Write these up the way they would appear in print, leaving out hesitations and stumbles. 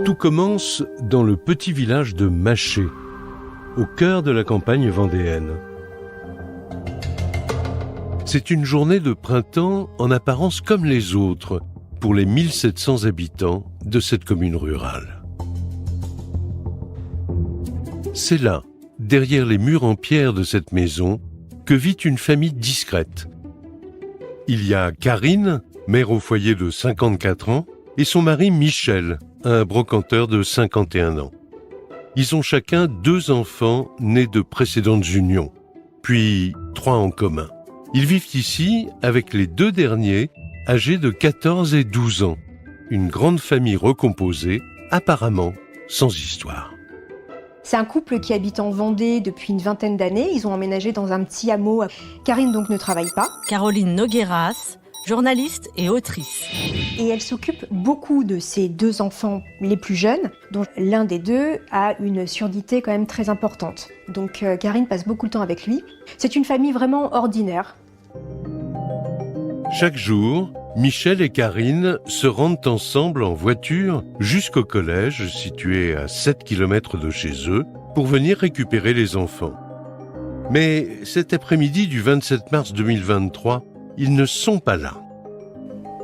Tout commence dans le petit village de Maché, au cœur de la campagne vendéenne. C'est une journée de printemps en apparence comme les autres pour les 1700 habitants de cette commune rurale. C'est là, derrière les murs en pierre de cette maison, que vit une famille discrète. Il y a Karine, mère au foyer de 54 ans, et son mari Michel, un brocanteur de 51 ans. Ils ont chacun 2 enfants nés de précédentes unions, puis 3 en commun. Ils vivent ici avec les 2 derniers, âgés de 14 et 12 ans. Une grande famille recomposée, apparemment sans histoire. C'est un couple qui habite en Vendée depuis une vingtaine d'années. Ils ont emménagé dans un petit hameau. Karine donc ne travaille pas. Caroline Nogueras, journaliste et autrice. Et elle s'occupe beaucoup de ses 2 enfants les plus jeunes, dont l'un des 2 a une surdité quand même très importante. Donc Karine passe beaucoup de temps avec lui. C'est une famille vraiment ordinaire. Chaque jour, Michel et Karine se rendent ensemble en voiture jusqu'au collège, situé à 7 km de chez eux, pour venir récupérer les enfants. Mais cet après-midi du 27 mars 2023, ils ne sont pas là.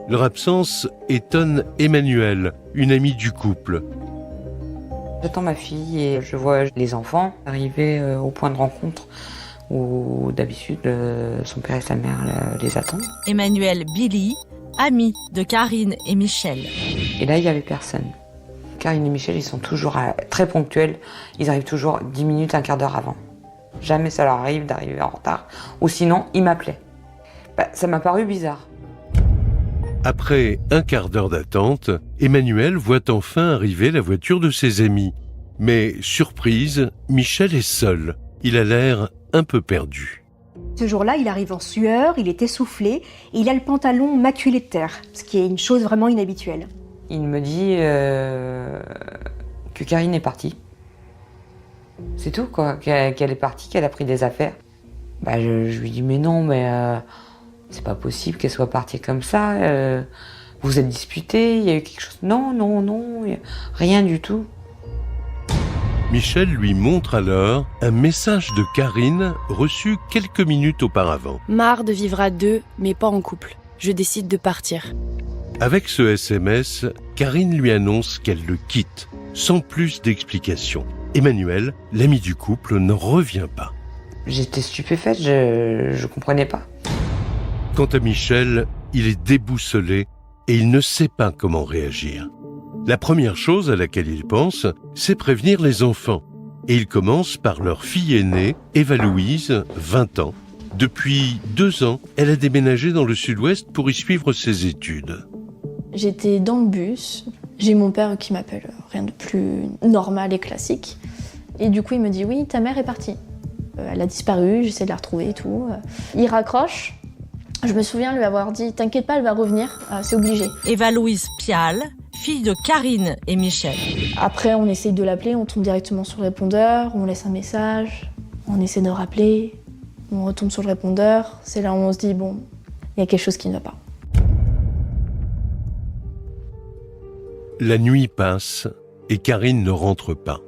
Leur absence étonne Emmanuelle, une amie du couple. J'attends ma fille et je vois les enfants arriver au point de rencontre où d'habitude son père et sa mère les attendent. Emmanuelle Billy, amie de Karine et Michel. Et là, il n'y avait personne. Karine et Michel, ils sont toujours très ponctuels. Ils arrivent toujours 10 minutes, un quart d'heure avant. Jamais ça leur arrive d'arriver en retard. Ou sinon, ils m'appelaient. Ça m'a paru bizarre. Après un quart d'heure d'attente, Emmanuelle voit enfin arriver la voiture de ses amis. Mais, surprise, Michel est seul. Il a l'air un peu perdu. Ce jour-là, il arrive en sueur, il est essoufflé, et il a le pantalon maculé de terre, ce qui est une chose vraiment inhabituelle. Il me dit que Karine est partie. C'est tout, quoi. Qu'elle est partie, qu'elle a pris des affaires. Je lui dis, mais non, c'est pas possible qu'elle soit partie comme ça. Vous êtes disputés, il y a eu quelque chose. Non, rien du tout. Michel lui montre alors un message de Karine reçu quelques minutes auparavant. Marre de vivre à 2, mais pas en couple. Je décide de partir. Avec ce SMS, Karine lui annonce qu'elle le quitte, sans plus d'explications. Emmanuelle, l'amie du couple, n'en revient pas. J'étais stupéfaite, je comprenais pas. Quant à Michel, il est déboussolé et il ne sait pas comment réagir. La première chose à laquelle il pense, c'est prévenir les enfants. Et il commence par leur fille aînée, Eva-Louise, 20 ans. Depuis 2 ans, elle a déménagé dans le sud-ouest pour y suivre ses études. J'étais dans le bus, j'ai mon père qui m'appelle, rien de plus normal et classique. Et du coup, il me dit « Oui, ta mère est partie. Elle a disparu, j'essaie de la retrouver et tout. » Il raccroche. Je me souviens lui avoir dit « T'inquiète pas, elle va revenir, c'est obligé. » Eva-Louise Pial, fille de Karine et Michel. Après, on essaye de l'appeler, on tombe directement sur le répondeur, on laisse un message, on essaie de rappeler, on retombe sur le répondeur. C'est là où on se dit « Bon, il y a quelque chose qui ne va pas. » La nuit passe et Karine ne rentre pas.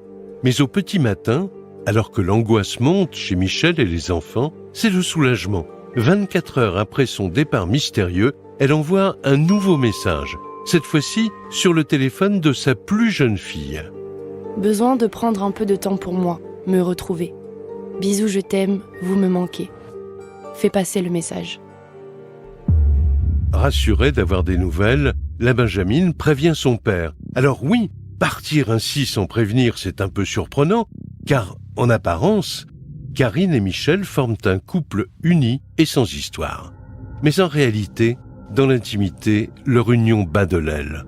Mais au petit matin, alors que l'angoisse monte chez Michel et les enfants, c'est le soulagement. 24 heures après son départ mystérieux, elle envoie un nouveau message, cette fois-ci sur le téléphone de sa plus jeune fille. Besoin de prendre un peu de temps pour moi, me retrouver. Bisous, je t'aime, vous me manquez. Fais passer le message. Rassurée d'avoir des nouvelles, la Benjamine prévient son père. Alors oui, partir ainsi sans prévenir, c'est un peu surprenant, car en apparence, Karine et Michel forment un couple uni et sans histoire. Mais en réalité, dans l'intimité, leur union bat de l'aile.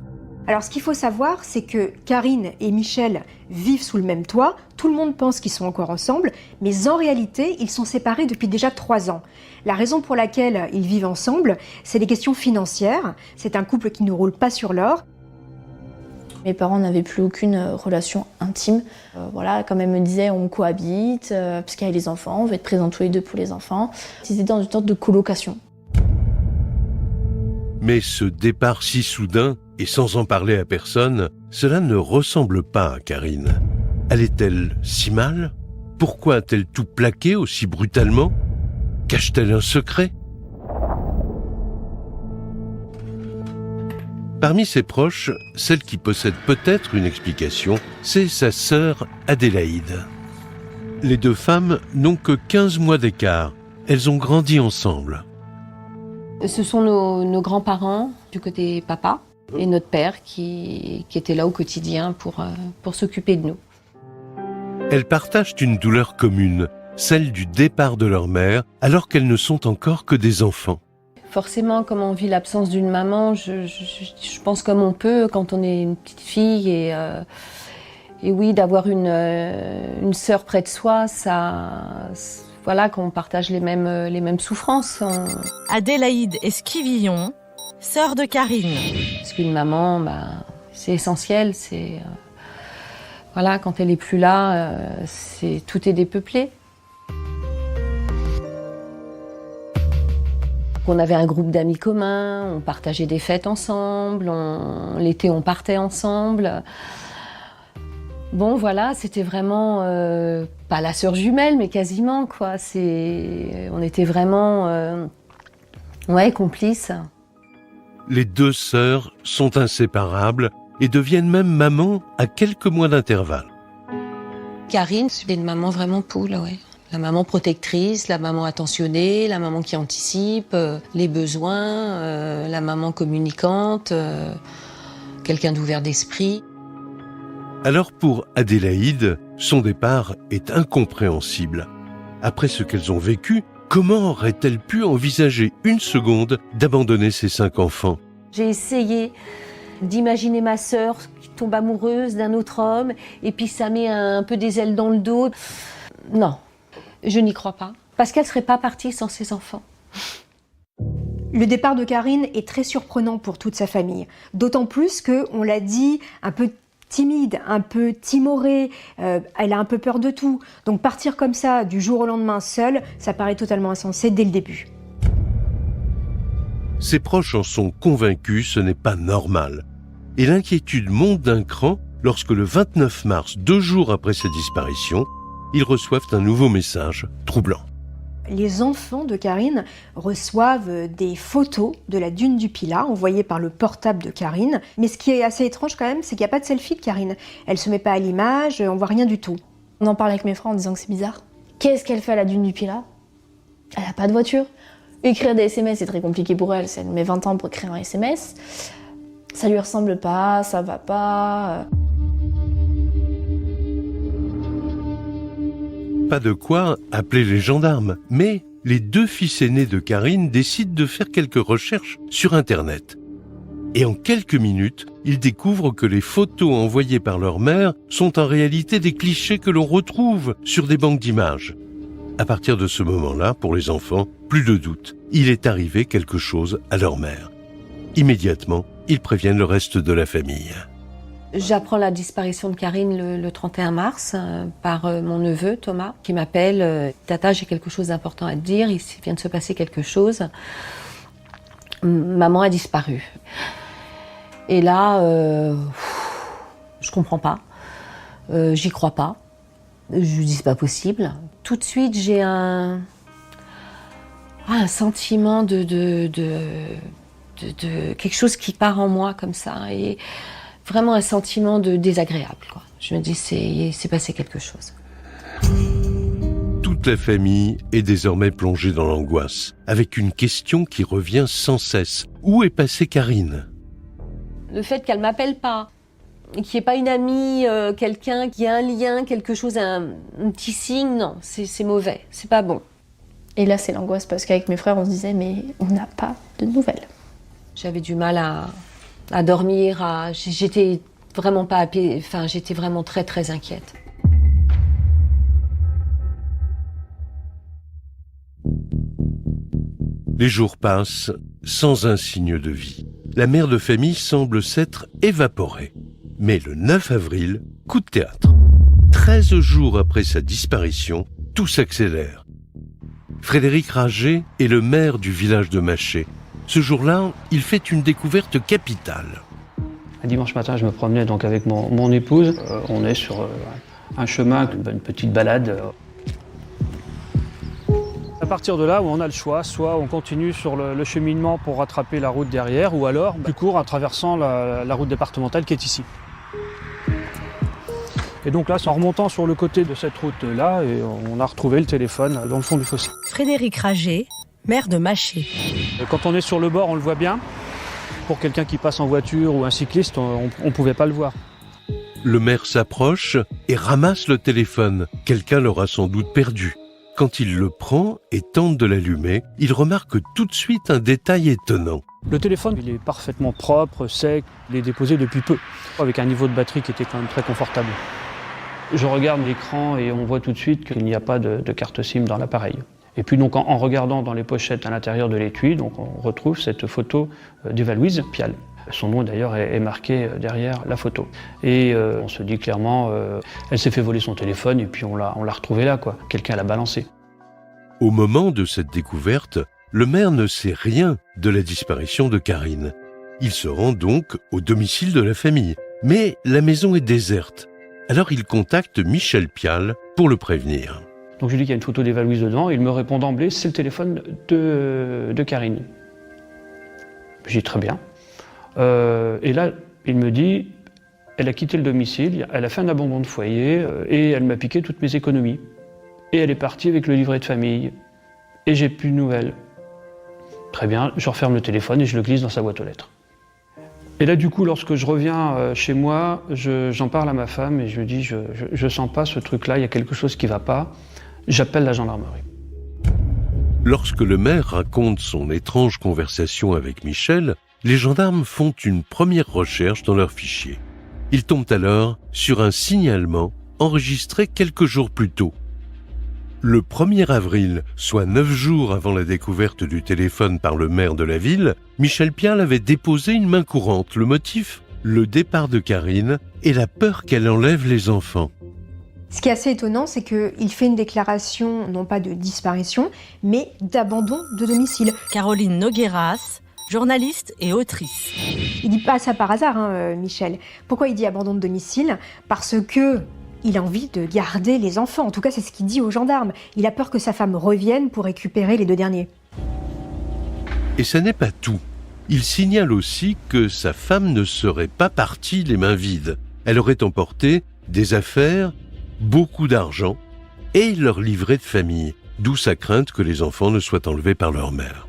Alors ce qu'il faut savoir, c'est que Karine et Michel vivent sous le même toit, tout le monde pense qu'ils sont encore ensemble, mais en réalité, ils sont séparés depuis déjà 3 ans. La raison pour laquelle ils vivent ensemble, c'est des questions financières, c'est un couple qui ne roule pas sur l'or. Mes parents n'avaient plus aucune relation intime. Voilà, comme elle me disait, on cohabite, parce qu'il y a les enfants, on veut être présents tous les deux pour les enfants. Ils étaient dans une sorte de colocation. Mais ce départ si soudain, et sans en parler à personne, cela ne ressemble pas à Karine. Allait-elle si mal? Pourquoi a-t-elle tout plaqué aussi brutalement? Cache-t-elle un secret? Parmi ses proches, celle qui possède peut-être une explication, c'est sa sœur Adélaïde. Les deux femmes n'ont que 15 mois d'écart. Elles ont grandi ensemble. Ce sont nos grands-parents du côté papa et notre père qui étaient là au quotidien pour s'occuper de nous. Elles partagent une douleur commune, celle du départ de leur mère, alors qu'elles ne sont encore que des enfants. Forcément, comme on vit l'absence d'une maman, je pense comme on peut quand on est une petite fille et oui, d'avoir une sœur près de soi, ça, voilà, qu'on partage les mêmes souffrances. Adélaïde Esquivillon, sœur de Karine. Parce qu'une maman, c'est essentiel, c'est voilà, quand elle est plus là, tout est dépeuplé. On avait un groupe d'amis communs, on partageait des fêtes ensemble, l'été on partait ensemble. Bon voilà, c'était vraiment, pas la sœur jumelle, mais quasiment quoi. On était vraiment complices. Les deux sœurs sont inséparables et deviennent même mamans à quelques mois d'intervalle. Karine, c'est une maman vraiment poule, ouais. La maman protectrice, la maman attentionnée, la maman qui anticipe les besoins, la maman communicante, quelqu'un d'ouvert d'esprit. Alors pour Adélaïde, son départ est incompréhensible. Après ce qu'elles ont vécu, comment aurait-elle pu envisager une seconde d'abandonner ses 5 enfants? J'ai essayé d'imaginer ma sœur qui tombe amoureuse d'un autre homme et puis ça met un peu des ailes dans le dos. Non. Je n'y crois pas, parce qu'elle ne serait pas partie sans ses enfants. Le départ de Karine est très surprenant pour toute sa famille, d'autant plus qu'on l'a dit, un peu timide, un peu timorée, elle a un peu peur de tout. Donc partir comme ça, du jour au lendemain seule, ça paraît totalement insensé dès le début. Ses proches en sont convaincus, ce n'est pas normal. Et l'inquiétude monte d'un cran lorsque le 29 mars, 2 jours après sa disparition, ils reçoivent un nouveau message troublant. Les enfants de Karine reçoivent des photos de la dune du Pilat envoyées par le portable de Karine. Mais ce qui est assez étrange quand même, c'est qu'il n'y a pas de selfie de Karine. Elle se met pas à l'image, on voit rien du tout. On en parlait avec mes frères en disant que c'est bizarre. Qu'est-ce qu'elle fait à la dune du Pilat? Elle n'a pas de voiture. Écrire des SMS, c'est très compliqué pour elle. Elle met 20 ans pour écrire un SMS. Ça lui ressemble pas, ça va pas. Pas de quoi appeler les gendarmes, mais les 2 fils aînés de Karine décident de faire quelques recherches sur Internet. Et en quelques minutes, ils découvrent que les photos envoyées par leur mère sont en réalité des clichés que l'on retrouve sur des banques d'images. À partir de ce moment-là, pour les enfants, plus de doute, il est arrivé quelque chose à leur mère. Immédiatement, ils préviennent le reste de la famille. J'apprends la disparition de Karine le 31 mars par mon neveu Thomas qui m'appelle « Tata, j'ai quelque chose d'important à te dire, il vient de se passer quelque chose. Maman a disparu. » Et là, comprends pas, j'y crois pas. Je lui dis c'est pas possible. Tout de suite j'ai un sentiment de quelque chose qui part en moi comme ça, et vraiment un sentiment de désagréable, quoi. Je me dis c'est passé quelque chose. Toute la famille est désormais plongée dans l'angoisse, avec une question qui revient sans cesse. Où est passée Karine ? Le fait qu'elle m'appelle pas, qu'il n'y ait pas une amie, quelqu'un qui a un lien, quelque chose, un petit signe, non, c'est mauvais, c'est pas bon. Et là, c'est l'angoisse parce qu'avec mes frères, on se disait, mais on n'a pas de nouvelles. J'avais du mal à dormir, j'étais vraiment pas j'étais vraiment très très inquiète. Les jours passent sans un signe de vie. La mère de famille semble s'être évaporée. Mais le 9 avril, coup de théâtre. 13 jours après sa disparition, tout s'accélère. Frédéric Rager est le maire du village de Maché. Ce jour-là, il fait une découverte capitale. Un dimanche matin, je me promenais donc avec mon épouse. On est sur un chemin, une petite balade. À partir de là où on a le choix, soit on continue sur le cheminement pour rattraper la route derrière, ou alors plus court en traversant la route départementale qui est ici. Et donc là, c'est en remontant sur le côté de cette route-là, et on a retrouvé le téléphone dans le fond du fossé. Frédéric Rager, maire de Maché. Et quand on est sur le bord, on le voit bien. Pour quelqu'un qui passe en voiture ou un cycliste, on ne pouvait pas le voir. Le maire s'approche et ramasse le téléphone. Quelqu'un l'aura sans doute perdu. Quand il le prend et tente de l'allumer, il remarque tout de suite un détail étonnant. Le téléphone, il est parfaitement propre, sec, il est déposé depuis peu, avec un niveau de batterie qui était quand même très confortable. Je regarde l'écran et on voit tout de suite qu'il n'y a pas de carte SIM dans l'appareil. Et puis donc en regardant dans les pochettes à l'intérieur de l'étui, donc on retrouve cette photo d'Eva-Louise Pial. Son nom d'ailleurs est marqué derrière la photo. Et on se dit clairement, elle s'est fait voler son téléphone et puis on l'a retrouvé là, quoi. Quelqu'un l'a balancé. Au moment de cette découverte, le maire ne sait rien de la disparition de Karine. Il se rend donc au domicile de la famille. Mais la maison est déserte. Alors il contacte Michel Pial pour le prévenir. Donc je lui dis qu'il y a une photo d'Eva-Louise dedans, et il me répond d'emblée, c'est le téléphone de Karine. Je dis très bien. Et là, il me dit, elle a quitté le domicile, elle a fait un abandon de foyer, et elle m'a piqué toutes mes économies. Et elle est partie avec le livret de famille, et j'ai plus de nouvelles. Très bien, je referme le téléphone et je le glisse dans sa boîte aux lettres. Et là, du coup, lorsque je reviens chez moi, j'en parle à ma femme et je lui dis, je sens pas ce truc-là, il y a quelque chose qui va pas. J'appelle la gendarmerie. Lorsque le maire raconte son étrange conversation avec Michel, les gendarmes font une première recherche dans leur fichier. Ils tombent alors sur un signalement enregistré quelques jours plus tôt. Le 1er avril, soit 9 jours avant la découverte du téléphone par le maire de la ville, Michel Pial avait déposé une main courante. Le motif ? Le départ de Karine et la peur qu'elle enlève les enfants. Ce qui est assez étonnant, c'est qu'il fait une déclaration, non pas de disparition, mais d'abandon de domicile. Caroline Nogueras, journaliste et autrice. Il dit pas ça par hasard, Michel. Pourquoi il dit abandon de domicile ? Parce que il a envie de garder les enfants. En tout cas, c'est ce qu'il dit aux gendarmes. Il a peur que sa femme revienne pour récupérer les 2 derniers. Et ça n'est pas tout. Il signale aussi que sa femme ne serait pas partie les mains vides. Elle aurait emporté des affaires, beaucoup d'argent et leur livret de famille, d'où sa crainte que les enfants ne soient enlevés par leur mère.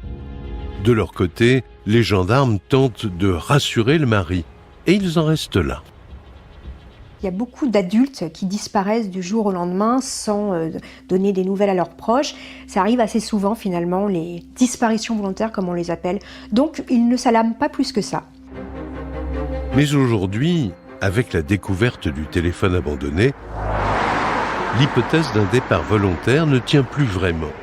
De leur côté, les gendarmes tentent de rassurer le mari et ils en restent là. Il y a beaucoup d'adultes qui disparaissent du jour au lendemain sans donner des nouvelles à leurs proches. Ça arrive assez souvent finalement, les disparitions volontaires comme on les appelle. Donc ils ne s'alarment pas plus que ça. Mais aujourd'hui, avec la découverte du téléphone abandonné, l'hypothèse d'un départ volontaire ne tient plus vraiment.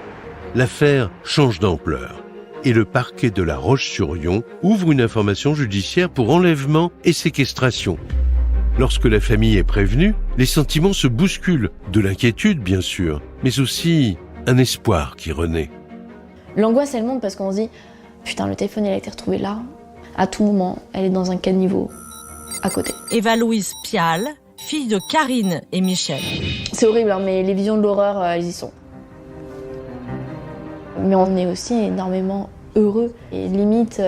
L'affaire change d'ampleur et le parquet de La Roche-sur-Yon ouvre une information judiciaire pour enlèvement et séquestration. Lorsque la famille est prévenue, les sentiments se bousculent, de l'inquiétude bien sûr, mais aussi un espoir qui renaît. L'angoisse, elle monte parce qu'on se dit, putain, le téléphone, il a été retrouvé là, à tout moment, elle est dans un caniveau. à côté. Eva-Louise Pial, fille de Karine et Michel. C'est horrible, hein, mais les visions de l'horreur, elles y sont. Mais on est aussi énormément heureux et limite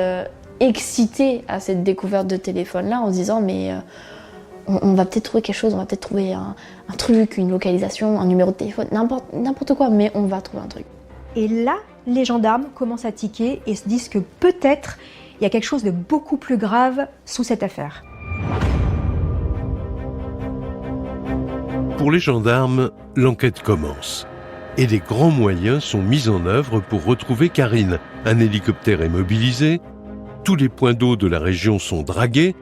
excités à cette découverte de téléphone-là en se disant mais on va peut-être trouver quelque chose, on va peut-être trouver un truc, une localisation, un numéro de téléphone, n'importe quoi, mais on va trouver un truc. Et là, les gendarmes commencent à tiquer et se disent que peut-être il y a quelque chose de beaucoup plus grave sous cette affaire. Pour les gendarmes, l'enquête commence. Et des grands moyens sont mis en œuvre pour retrouver Karine. Un hélicoptère est mobilisé, tous les points d'eau de la région sont dragués,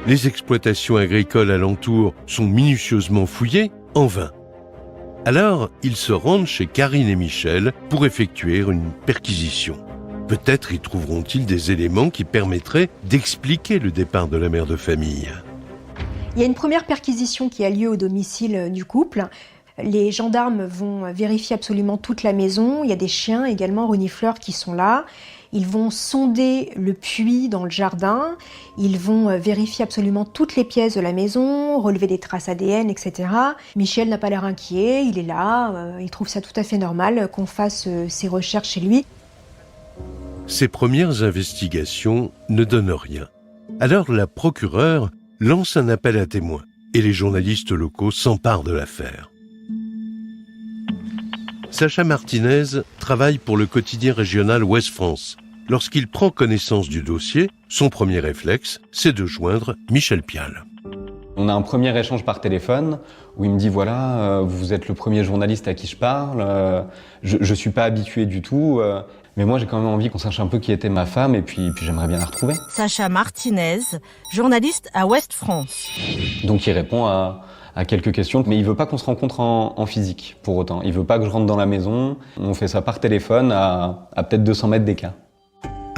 les exploitations agricoles alentour sont minutieusement fouillées, en vain. Alors, ils se rendent chez Karine et Michel pour effectuer une perquisition. Peut-être y trouveront-ils des éléments qui permettraient d'expliquer le départ de la mère de famille. Il y a une première perquisition qui a lieu au domicile du couple. Les gendarmes vont vérifier absolument toute la maison. Il y a des chiens également renifleurs qui sont là. Ils vont sonder le puits dans le jardin. Ils vont vérifier absolument toutes les pièces de la maison, relever des traces ADN, etc. Michel n'a pas l'air inquiet, il est là. Il trouve ça tout à fait normal qu'on fasse ces recherches chez lui. Ces premières investigations ne donnent rien. Alors la procureure lance un appel à témoins et les journalistes locaux s'emparent de l'affaire. Sacha Martinez travaille pour le quotidien régional Ouest France. Lorsqu'il prend connaissance du dossier, son premier réflexe, c'est de joindre Michel Pial. On a un premier échange par téléphone où il me dit voilà, vous êtes le premier journaliste à qui je parle, je suis pas habitué du tout, mais moi j'ai quand même envie qu'on sache un peu qui était ma femme et puis j'aimerais bien la retrouver. Sacha Martinez, journaliste à Ouest France. Donc il répond à quelques questions, mais il veut pas qu'on se rencontre en physique pour autant. Il veut pas que je rentre dans la maison, on fait ça par téléphone à peut-être 200 mètres d'écart.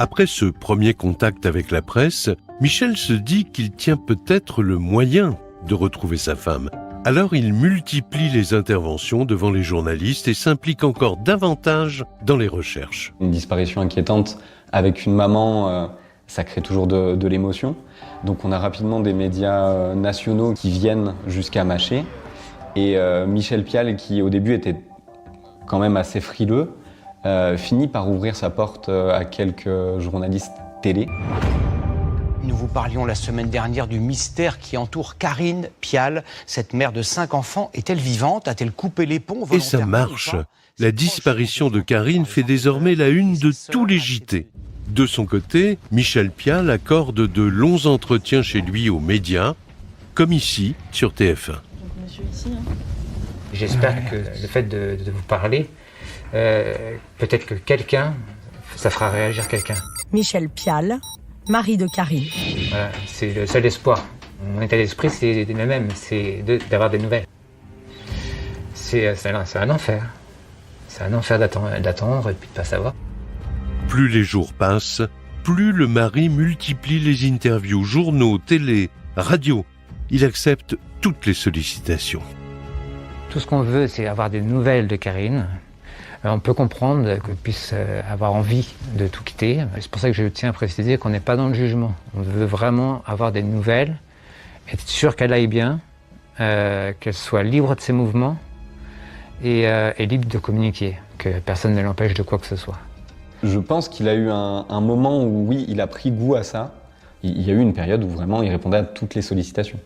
Après ce premier contact avec la presse, Michel se dit qu'il tient peut-être le moyen de retrouver sa femme. Alors il multiplie les interventions devant les journalistes et s'implique encore davantage dans les recherches. Une disparition inquiétante avec une maman, ça crée toujours de l'émotion. Donc on a rapidement des médias nationaux qui viennent jusqu'à Maché. Et Michel Pial, qui au début était quand même assez frileux, finit par ouvrir sa porte à quelques journalistes télé. Nous vous parlions la semaine dernière du mystère qui entoure Karine Pial. Cette mère de 5 enfants, est-elle vivante? A-t-elle coupé les ponts volontairement? Et ça marche. La disparition de Karine fait désormais la une de tous les JT. De son côté, Michel Pial accorde de longs entretiens chez lui aux médias, comme ici, sur TF1. J'espère que le fait de vous parler, peut-être que ça fera réagir quelqu'un. Michel Pial, mari de Karine. Voilà, c'est le seul espoir. Mon état d'esprit, c'est le même, c'est d'avoir des nouvelles. C'est un enfer. C'est un enfer d'attendre et puis de pas savoir. Plus les jours passent, plus le mari multiplie les interviews, journaux, télé, radio. Il accepte toutes les sollicitations. Tout ce qu'on veut, c'est avoir des nouvelles de Karine. On peut comprendre qu'on puisse avoir envie de tout quitter. C'est pour ça que je tiens à préciser qu'on n'est pas dans le jugement. On veut vraiment avoir des nouvelles, être sûr qu'elle aille bien, qu'elle soit libre de ses mouvements et libre de communiquer, que personne ne l'empêche de quoi que ce soit. Je pense qu'il a eu un moment où, oui, il a pris goût à ça. Il y a eu une période où vraiment il répondait à toutes les sollicitations.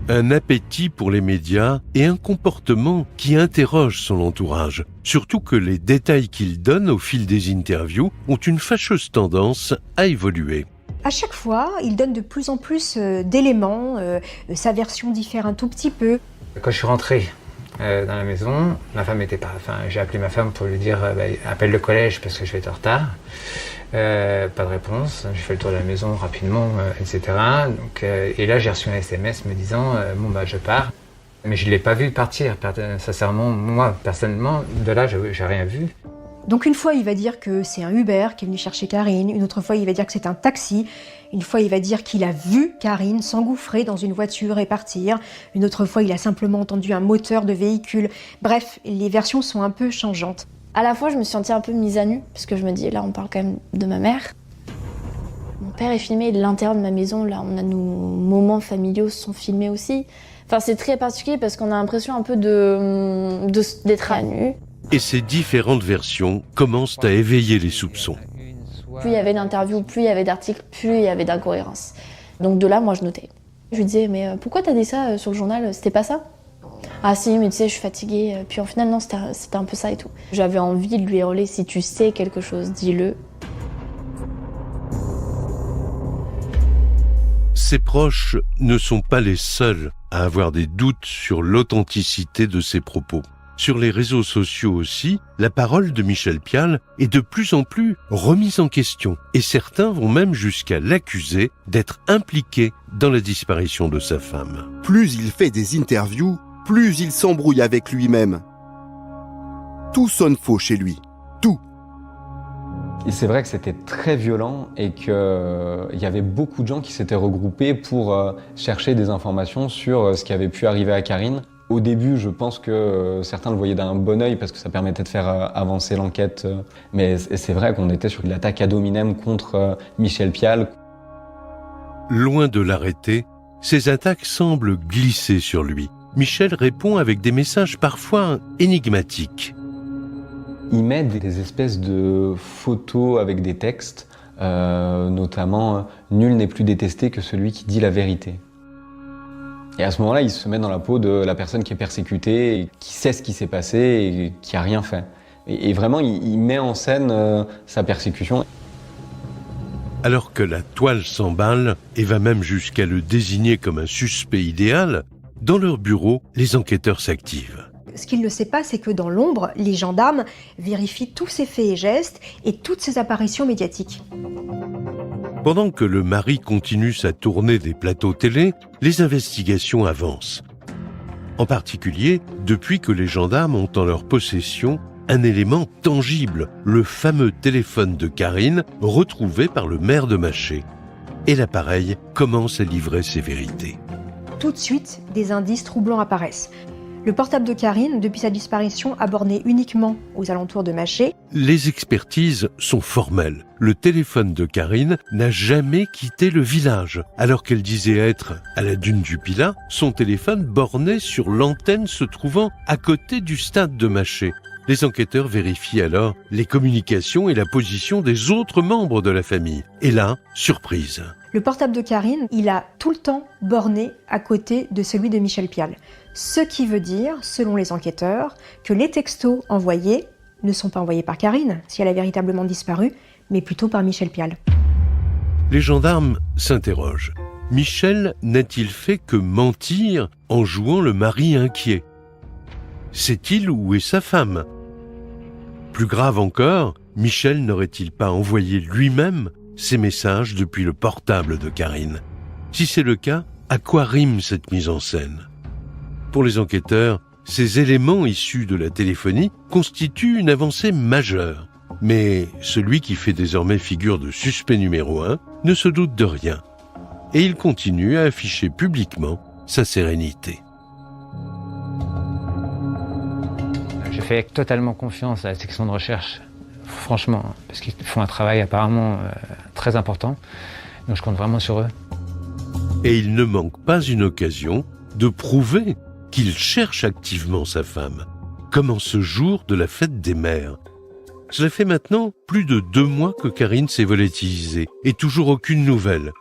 Un appétit pour les médias et un comportement qui interroge son entourage. Surtout que les détails qu'il donne au fil des interviews ont une fâcheuse tendance à évoluer. À chaque fois, il donne de plus en plus d'éléments, sa version diffère un tout petit peu. Quand je suis rentré dans la maison, ma femme était pas... j'ai appelé ma femme pour lui dire appelle le collège parce que je vais être en retard. Pas de réponse, j'ai fait le tour de la maison rapidement, etc. Donc, et là j'ai reçu un SMS me disant je pars. Mais je ne l'ai pas vu partir, sincèrement, moi personnellement, de là j'ai rien vu. Donc une fois il va dire que c'est un Uber qui est venu chercher Karine, une autre fois il va dire que c'est un taxi, une fois il va dire qu'il a vu Karine s'engouffrer dans une voiture et partir, une autre fois il a simplement entendu un moteur de véhicule. Bref, les versions sont un peu changeantes. À la fois, je me suis sentie un peu mise à nu, parce que je me dis, là, on parle quand même de ma mère. Mon père est filmé, l'intérieur de ma maison, là, on a nos moments familiaux sont filmés aussi. Enfin, c'est très particulier parce qu'on a l'impression un peu d'être à nu. Et ces différentes versions commencent à éveiller les soupçons. Plus il y avait d'interviews, plus il y avait d'articles, plus il y avait d'incohérences. Donc de là, moi, je notais. Je lui disais, mais pourquoi t'as dit ça sur le journal? C'était pas ça? Ah si, mais tu sais, je suis fatiguée. Puis en final, non, c'était un peu ça et tout. J'avais envie de lui hurler, si tu sais quelque chose, dis-le. Ses proches ne sont pas les seuls à avoir des doutes sur l'authenticité de ses propos. Sur les réseaux sociaux aussi, la parole de Michel Pial est de plus en plus remise en question et certains vont même jusqu'à l'accuser d'être impliqué dans la disparition de sa femme. Plus il fait des interviews, plus il s'embrouille avec lui-même. Tout sonne faux chez lui. Tout. Et c'est vrai que c'était très violent et qu'il y avait beaucoup de gens qui s'étaient regroupés pour chercher des informations sur ce qui avait pu arriver à Karine. Au début, je pense que certains le voyaient d'un bon œil parce que ça permettait de faire avancer l'enquête. Mais c'est vrai qu'on était sur l'attaque ad hominem contre Michel Pial. Loin de l'arrêter, ces attaques semblent glisser sur lui. Michel répond avec des messages parfois énigmatiques. Il met des espèces de photos avec des textes, notamment « Nul n'est plus détesté que celui qui dit la vérité ». Et à ce moment-là, il se met dans la peau de la personne qui est persécutée, et qui sait ce qui s'est passé et qui n'a rien fait. Et vraiment, il met en scène sa persécution. Alors que la toile s'emballe et va même jusqu'à le désigner comme un suspect idéal, dans leur bureau, les enquêteurs s'activent. Ce qu'il ne sait pas, c'est que dans l'ombre, les gendarmes vérifient tous ses faits et gestes et toutes ses apparitions médiatiques. Pendant que le mari continue sa tournée des plateaux télé, les investigations avancent. En particulier, depuis que les gendarmes ont en leur possession un élément tangible, le fameux téléphone de Karine retrouvé par le maire de Maché. Et l'appareil commence à livrer ses vérités. Tout de suite, des indices troublants apparaissent. Le portable de Karine, depuis sa disparition, a borné uniquement aux alentours de Maché. Les expertises sont formelles. Le téléphone de Karine n'a jamais quitté le village. Alors qu'elle disait être à la dune du Pilat, son téléphone bornait sur l'antenne se trouvant à côté du stade de Maché. Les enquêteurs vérifient alors les communications et la position des autres membres de la famille. Et là, surprise. Le portable de Karine, il a tout le temps borné à côté de celui de Michel Pial. Ce qui veut dire, selon les enquêteurs, que les textos envoyés ne sont pas envoyés par Karine, si elle a véritablement disparu, mais plutôt par Michel Pial. Les gendarmes s'interrogent. Michel n'a-t-il fait que mentir en jouant le mari inquiet? Sait-il où est sa femme? Plus grave encore, Michel n'aurait-il pas envoyé lui-même ces messages depuis le portable de Karine? Si c'est le cas, à quoi rime cette mise en scène? Pour les enquêteurs, ces éléments issus de la téléphonie constituent une avancée majeure. Mais celui qui fait désormais figure de suspect numéro 1 ne se doute de rien. Et il continue à afficher publiquement sa sérénité. Je fais totalement confiance à la section de recherche, franchement, parce qu'ils font un travail apparemment très important. Donc je compte vraiment sur eux. Et il ne manque pas une occasion de prouver qu'il cherche activement sa femme, comme en ce jour de la fête des mères. Cela fait maintenant plus de 2 mois que Karine s'est volatilisée, et toujours aucune nouvelle.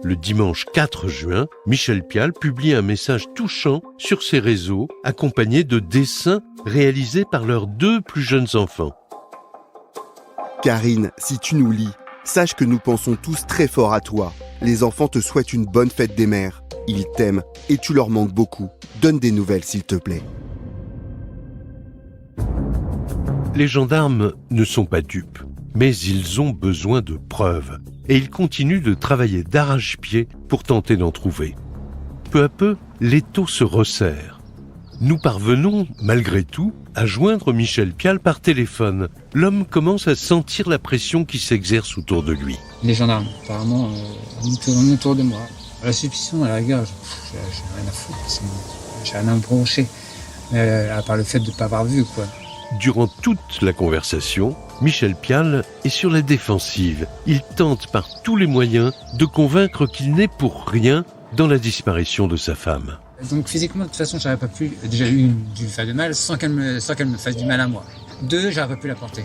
Le dimanche 4 juin, Michel Pial publie un message touchant sur ses réseaux, accompagné de dessins réalisés par leurs 2 plus jeunes enfants. Karine, si tu nous lis, sache que nous pensons tous très fort à toi. Les enfants te souhaitent une bonne fête des mères. Ils t'aiment et tu leur manques beaucoup. Donne des nouvelles, s'il te plaît. Les gendarmes ne sont pas dupes, mais ils ont besoin de preuves. Et ils continuent de travailler d'arrache-pied pour tenter d'en trouver. Peu à peu, l'étau se resserre. Nous parvenons, malgré tout, à joindre Michel Pial par téléphone. L'homme commence à sentir la pression qui s'exerce autour de lui. Les gendarmes, apparemment, on tourne autour de moi. La suspicion, à la rigueur, j'ai rien à foutre, j'ai rien à me reprocher. À part le fait de ne pas avoir vu, quoi. Durant toute la conversation, Michel Pial est sur la défensive. Il tente par tous les moyens de convaincre qu'il n'est pour rien dans la disparition de sa femme. Donc physiquement, de toute façon, j'aurais pas pu déjà lui faire de mal sans qu'elle me fasse du mal à moi. 2, j'aurais pas pu la porter.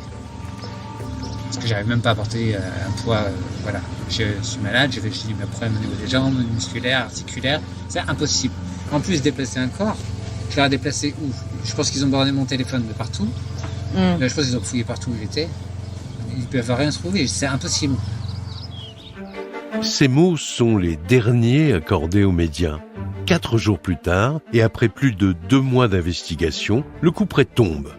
Parce que j'arrive même pas à porter un poids, voilà. Je suis malade, j'ai des problèmes au niveau des jambes, musculaires, articulaires. C'est impossible. En plus, déplacer un corps, je l'aurais déplacé où? Je pense qu'ils ont bordé mon téléphone de partout. Là, je pense qu'ils ont fouillé partout où j'étais. Ils peuvent rien trouver, c'est impossible. Ces mots sont les derniers accordés aux médias. 4 jours plus tard, et après plus de 2 mois d'investigation, le couperet tombe.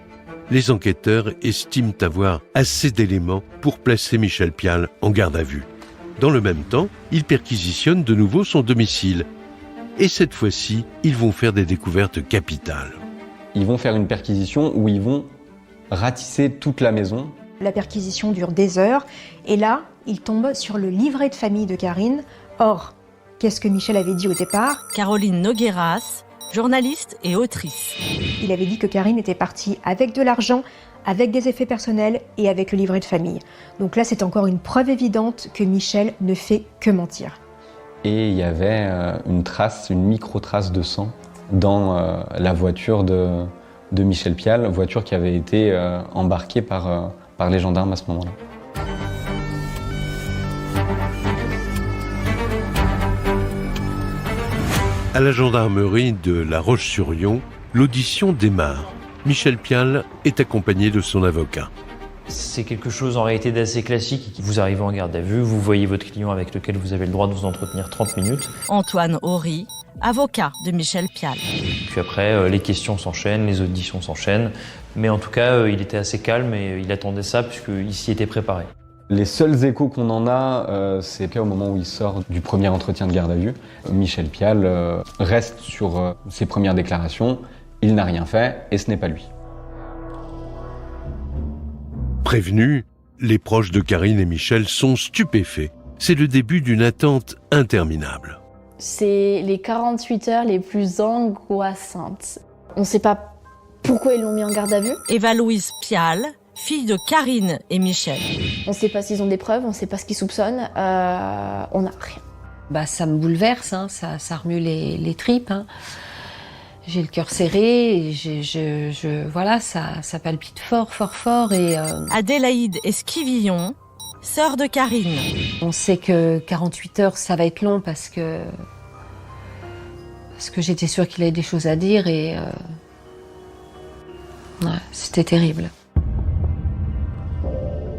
Les enquêteurs estiment avoir assez d'éléments pour placer Michel Pial en garde à vue. Dans le même temps, ils perquisitionnent de nouveau son domicile. Et cette fois-ci, ils vont faire des découvertes capitales. Ils vont faire une perquisition où ils vont ratisser toute la maison. La perquisition dure des heures, et là, ils tombent sur le livret de famille de Karine. Or, qu'est-ce que Michel avait dit au départ? Caroline Nogueras, journaliste et autrice. Il avait dit que Karine était partie avec de l'argent, avec des effets personnels et avec le livret de famille. Donc là, c'est encore une preuve évidente que Michel ne fait que mentir. Et il y avait une micro-trace de sang dans la voiture de Michel Pial, voiture qui avait été embarquée par les gendarmes à ce moment-là. À la gendarmerie de La Roche-sur-Yon, l'audition démarre. Michel Pial est accompagné de son avocat. C'est quelque chose en réalité d'assez classique. Vous arrivez en garde à vue, vous voyez votre client avec lequel vous avez le droit de vous entretenir 30 minutes. Antoine Horry, avocat de Michel Pial. Puis après, les questions s'enchaînent, les auditions s'enchaînent. Mais en tout cas, il était assez calme et il attendait ça puisqu'il s'y était préparé. Les seuls échos qu'on en a, c'est qu'au moment où il sort du premier entretien de garde à vue, Michel Pial reste sur ses premières déclarations. Il n'a rien fait et ce n'est pas lui. Prévenus, les proches de Karine et Michel sont stupéfaits. C'est le début d'une attente interminable. C'est les 48 heures les plus angoissantes. On ne sait pas pourquoi ils l'ont mis en garde à vue. Eva-Louise Pial, fille de Karine et Michel. On ne sait pas s'ils ont des preuves, on ne sait pas ce qu'ils soupçonnent, on n'a rien. Ça me bouleverse, hein, ça remue les tripes. Hein. J'ai le cœur serré, et voilà, ça palpite fort. Et Adélaïde Esquivillon, sœur de Karine. On sait que 48 heures, ça va être long parce que j'étais sûre qu'il avait des choses à dire et c'était terrible.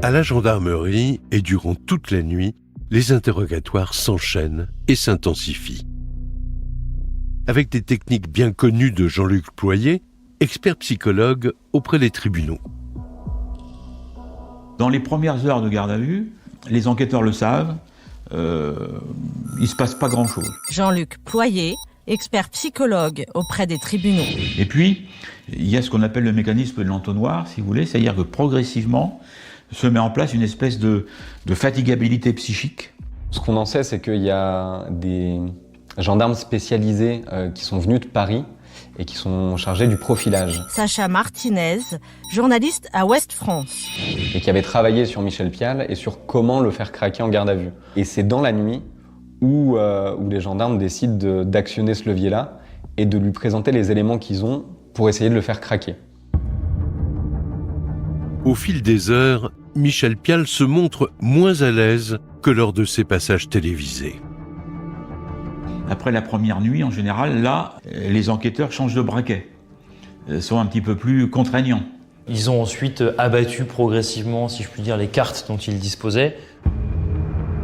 À la gendarmerie et durant toute la nuit, les interrogatoires s'enchaînent et s'intensifient. Avec des techniques bien connues de Jean-Luc Ployer, expert psychologue auprès des tribunaux. Dans les premières heures de garde à vue, les enquêteurs le savent, il ne se passe pas grand-chose. Jean-Luc Ployer, expert psychologue auprès des tribunaux. Et puis, il y a ce qu'on appelle le mécanisme de l'entonnoir, si vous voulez, c'est-à-dire que progressivement se met en place une espèce de fatigabilité psychique. Ce qu'on en sait, c'est qu'il y a des gendarmes spécialisés qui sont venus de Paris et qui sont chargés du profilage. Sacha Martinez, journaliste à Ouest France. Et qui avait travaillé sur Michel Pial et sur comment le faire craquer en garde à vue. Et c'est dans la nuit où les gendarmes décident d'actionner ce levier-là et de lui présenter les éléments qu'ils ont pour essayer de le faire craquer. Au fil des heures, Michel Pial se montre moins à l'aise que lors de ses passages télévisés. Après la première nuit, en général, là, les enquêteurs changent de braquet, sont un petit peu plus contraignants. Ils ont ensuite abattu progressivement, si je puis dire, les cartes dont ils disposaient.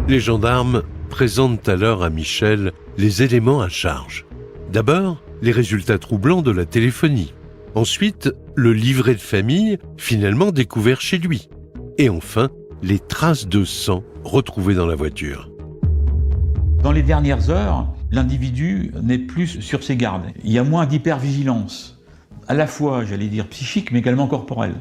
Les gendarmes présentent alors à Michel les éléments à charge. D'abord, les résultats troublants de la téléphonie. Ensuite, le livret de famille, finalement découvert chez lui. Et enfin, les traces de sang retrouvées dans la voiture. Dans les dernières heures, l'individu n'est plus sur ses gardes. Il y a moins d'hypervigilance, à la fois, j'allais dire, psychique, mais également corporelle.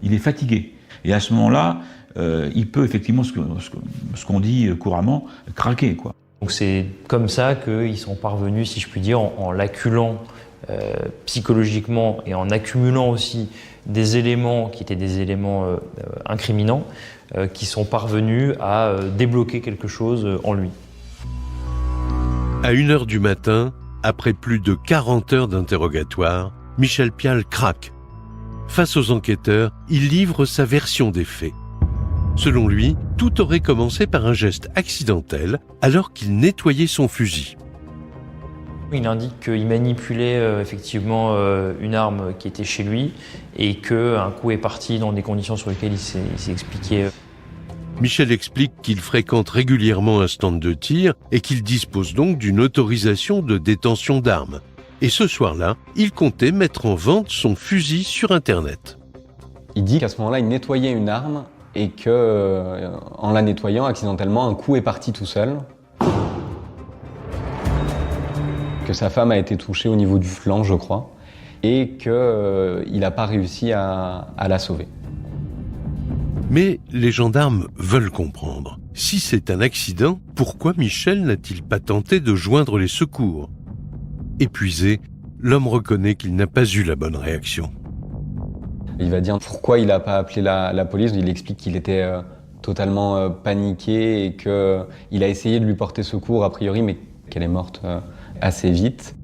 Il est fatigué. Et à ce moment-là, il peut effectivement, ce qu'on dit couramment, craquer, quoi. Donc c'est comme ça qu'ils sont parvenus, si je puis dire, en l'acculant psychologiquement et en accumulant aussi des éléments qui étaient des éléments incriminants, qui sont parvenus à débloquer quelque chose en lui. À 1h du matin, après plus de 40 heures d'interrogatoire, Michel Pial craque. Face aux enquêteurs, il livre sa version des faits. Selon lui, tout aurait commencé par un geste accidentel alors qu'il nettoyait son fusil. Il indique qu'il manipulait effectivement une arme qui était chez lui et qu'un coup est parti dans des conditions sur lesquelles il s'est expliqué. Michel explique qu'il fréquente régulièrement un stand de tir et qu'il dispose donc d'une autorisation de détention d'armes. Et ce soir-là, il comptait mettre en vente son fusil sur Internet. Il dit qu'à ce moment-là, il nettoyait une arme et que, en la nettoyant, accidentellement, un coup est parti tout seul. Que sa femme a été touchée au niveau du flanc, je crois, et qu'il n'a pas réussi à la sauver. Mais les gendarmes veulent comprendre. Si c'est un accident, pourquoi Michel n'a-t-il pas tenté de joindre les secours ? Épuisé, l'homme reconnaît qu'il n'a pas eu la bonne réaction. Il va dire pourquoi il n'a pas appelé la police. Il explique qu'il était totalement paniqué et qu'il a essayé de lui porter secours a priori, mais qu'elle est morte assez vite.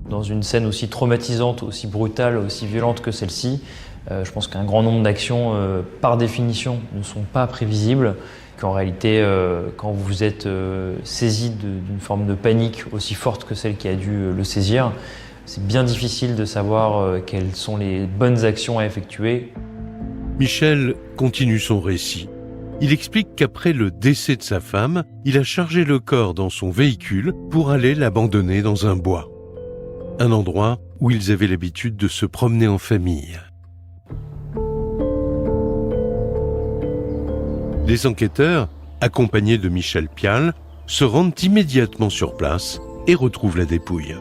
Dans une scène aussi traumatisante, aussi brutale, aussi violente que celle-ci, je pense qu'un grand nombre d'actions, par définition, ne sont pas prévisibles. Qu'en réalité, quand vous êtes saisi d'une forme de panique aussi forte que celle qui a dû le saisir, c'est bien difficile de savoir quelles sont les bonnes actions à effectuer. Michel continue son récit. Il explique qu'après le décès de sa femme, il a chargé le corps dans son véhicule pour aller l'abandonner dans un bois. Un endroit où ils avaient l'habitude de se promener en famille. Les enquêteurs, accompagnés de Michel Pial, se rendent immédiatement sur place et retrouvent la dépouille.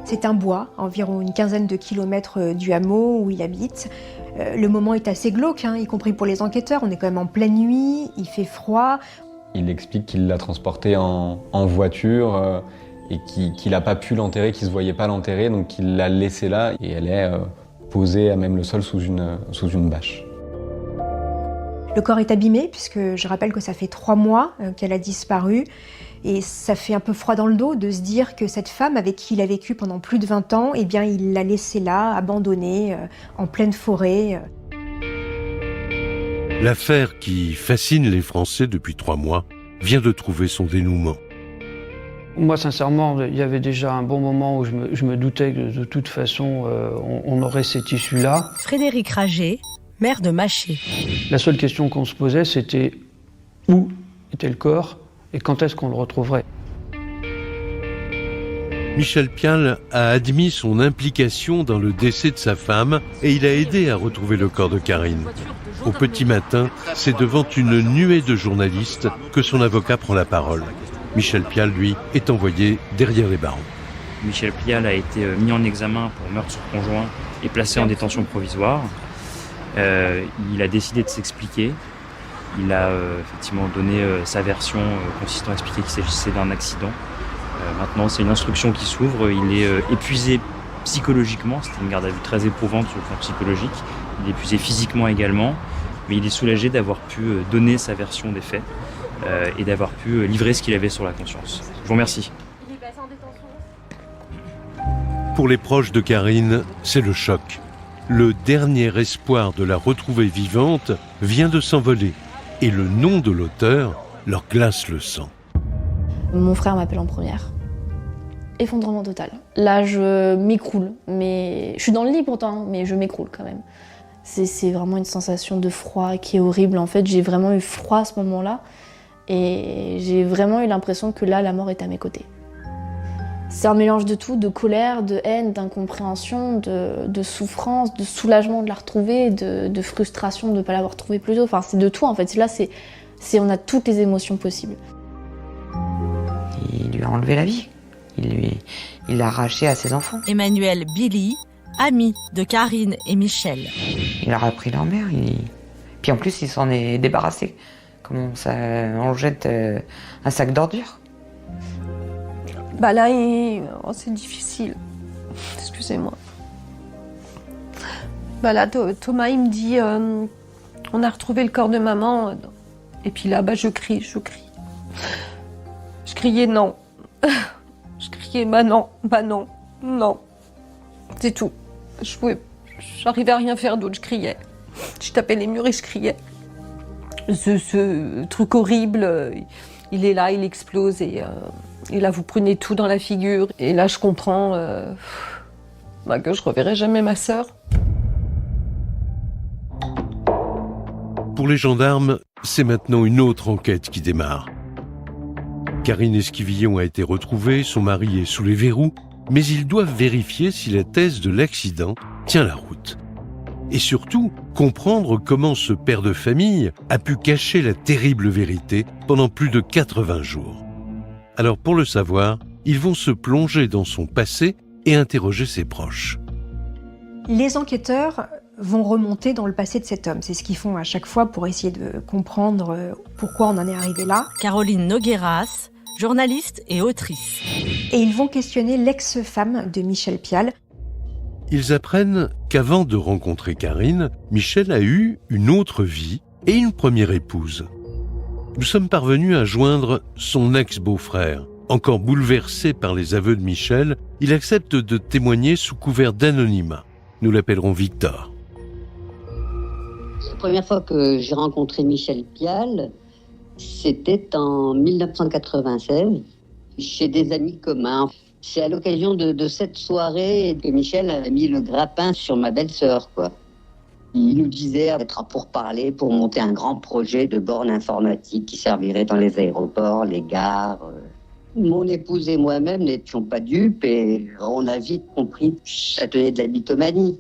C'est un bois, à environ une quinzaine de kilomètres du hameau où il habite. Le moment est assez glauque, y compris pour les enquêteurs. On est quand même en pleine nuit, il fait froid. Il explique qu'il l'a transportée en voiture et qu'il n'a pas pu l'enterrer, qu'il ne se voyait pas l'enterrer, donc il l'a laissée là et elle est posée à même le sol sous une bâche. Le corps est abîmé, puisque je rappelle que ça fait 3 mois qu'elle a disparu. Et ça fait un peu froid dans le dos de se dire que cette femme avec qui il a vécu pendant plus de 20 ans, eh bien, il l'a laissée là, abandonnée, en pleine forêt. L'affaire qui fascine les Français depuis 3 mois vient de trouver son dénouement. Moi, sincèrement, il y avait déjà un bon moment où je me doutais que de toute façon, on aurait cette issue-là. Frédéric Rager, maire de Maché. La seule question qu'on se posait, c'était où était le corps et quand est-ce qu'on le retrouverait. Michel Pial a admis son implication dans le décès de sa femme et il a aidé à retrouver le corps de Karine. Au petit matin, c'est devant une nuée de journalistes que son avocat prend la parole. Michel Pial, lui, est envoyé derrière les barreaux. Michel Pial a été mis en examen pour meurtre sur conjoint et placé en détention provisoire. Il a décidé de s'expliquer. Il a effectivement donné sa version consistant à expliquer qu'il s'agissait d'un accident. Maintenant, c'est une instruction qui s'ouvre. Il est épuisé psychologiquement. C'était une garde à vue très éprouvante sur le plan psychologique. Il est épuisé physiquement également. Mais il est soulagé d'avoir pu donner sa version des faits et d'avoir pu livrer ce qu'il avait sur la conscience. Je vous remercie. Pour les proches de Karine, c'est le choc. Le dernier espoir de la retrouver vivante vient de s'envoler. Et le nom de l'auteur leur glace le sang. Mon frère m'appelle en première. Effondrement total. Là, je m'écroule. Mais je suis dans le lit pourtant, mais je m'écroule quand même. C'est vraiment une sensation de froid qui est horrible. En fait, j'ai vraiment eu froid à ce moment-là. Et j'ai vraiment eu l'impression que là, la mort est à mes côtés. C'est un mélange de tout, de colère, de haine, d'incompréhension, de souffrance, de soulagement de la retrouver, de frustration de ne pas l'avoir trouvée plus tôt. Enfin, c'est de tout en fait. Là, on a toutes les émotions possibles. Il lui a enlevé la vie. Il l'a arraché à ses enfants. Emmanuel Billy, ami de Karine et Michel. Il a repris leur mère. Puis en plus, il s'en est débarrassé. Comme on jette un sac d'ordures. Bah là, Oh, c'est difficile. Excusez-moi. Bah là, Thomas, il me dit, on a retrouvé le corps de maman. Et puis là, je crie. Je criais non. Je criais non. C'est tout. J'arrivais à rien faire d'autre, je criais. Je tapais les murs et je criais. Ce truc horrible, il est là, il explose et là vous prenez tout dans la figure. Et là je comprends que je reverrai jamais ma sœur. Pour les gendarmes, c'est maintenant une autre enquête qui démarre. Karine Esquivillon a été retrouvée, son mari est sous les verrous, mais ils doivent vérifier si la thèse de l'accident tient la route. Et surtout, comprendre comment ce père de famille a pu cacher la terrible vérité pendant plus de 80 jours. Alors pour le savoir, ils vont se plonger dans son passé et interroger ses proches. Les enquêteurs vont remonter dans le passé de cet homme. C'est ce qu'ils font à chaque fois pour essayer de comprendre pourquoi on en est arrivé là. Caroline Nogueras, journaliste et autrice. Et ils vont questionner l'ex-femme de Michel Pial. Ils apprennent qu'avant de rencontrer Karine, Michel a eu une autre vie et une première épouse. Nous sommes parvenus à joindre son ex-beau-frère. Encore bouleversé par les aveux de Michel, il accepte de témoigner sous couvert d'anonymat. Nous l'appellerons Victor. La première fois que j'ai rencontré Michel Pial, c'était en 1996, chez des amis communs. C'est à l'occasion de cette soirée que Michel a mis le grappin sur ma belle-sœur, quoi. Il nous disait être pour parler, pour monter un grand projet de borne informatique qui servirait dans les aéroports, les gares. Mon épouse et moi-même n'étions pas dupes et on a vite compris que ça tenait de la mythomanie.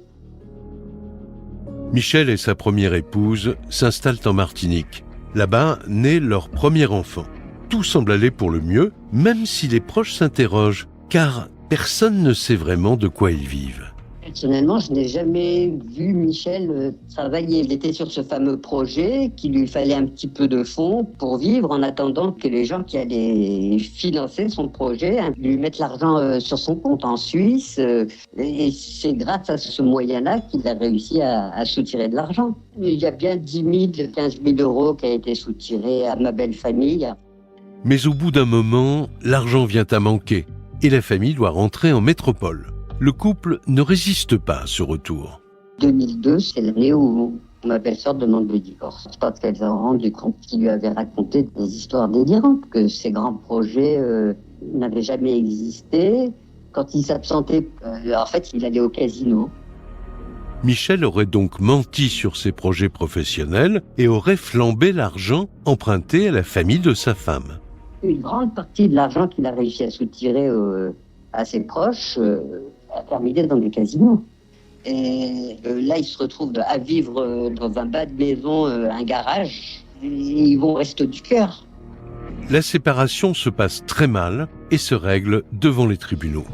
Michel et sa première épouse s'installent en Martinique. Là-bas naît leur premier enfant. Tout semble aller pour le mieux, même si les proches s'interrogent, car personne ne sait vraiment de quoi ils vivent. Personnellement, je n'ai jamais vu Michel travailler. Il était sur ce fameux projet qu'il lui fallait un petit peu de fonds pour vivre en attendant que les gens qui allaient financer son projet lui mettent l'argent sur son compte en Suisse. Et c'est grâce à ce moyen-là qu'il a réussi à soutirer de l'argent. Il y a bien 10 000, 15 000 euros qui a été soutiré à ma belle famille. Mais au bout d'un moment, l'argent vient à manquer et la famille doit rentrer en métropole. Le couple ne résiste pas à ce retour. 2002, c'est l'année où ma belle-sœur demande le divorce. Je pense qu'elle s'est rendue compte qu'il lui avait raconté des histoires délirantes, que ces grands projets n'avaient jamais existé. Quand il s'absentait, en fait, il allait au casino. Michel aurait donc menti sur ses projets professionnels et aurait flambé l'argent emprunté à la famille de sa femme. Une grande partie de l'argent qu'il a réussi à soutirer à ses proches a terminé dans des casinos. Et là, ils se retrouvent à vivre dans un bas de maison, un garage, et ils vont rester du cœur. La séparation se passe très mal et se règle devant les tribunaux.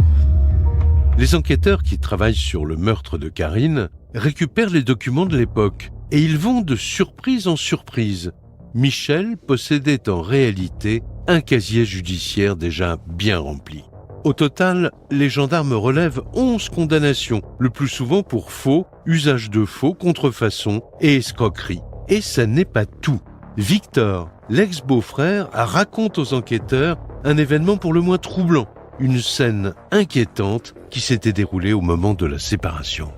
Les enquêteurs qui travaillent sur le meurtre de Karine récupèrent les documents de l'époque et ils vont de surprise en surprise. Michel possédait en réalité un casier judiciaire déjà bien rempli. Au total, les gendarmes relèvent 11 condamnations, le plus souvent pour faux, usage de faux, contrefaçon et escroquerie. Et ça n'est pas tout. Victor, l'ex-beau-frère, raconte aux enquêteurs un événement pour le moins troublant, une scène inquiétante qui s'était déroulée au moment de la séparation.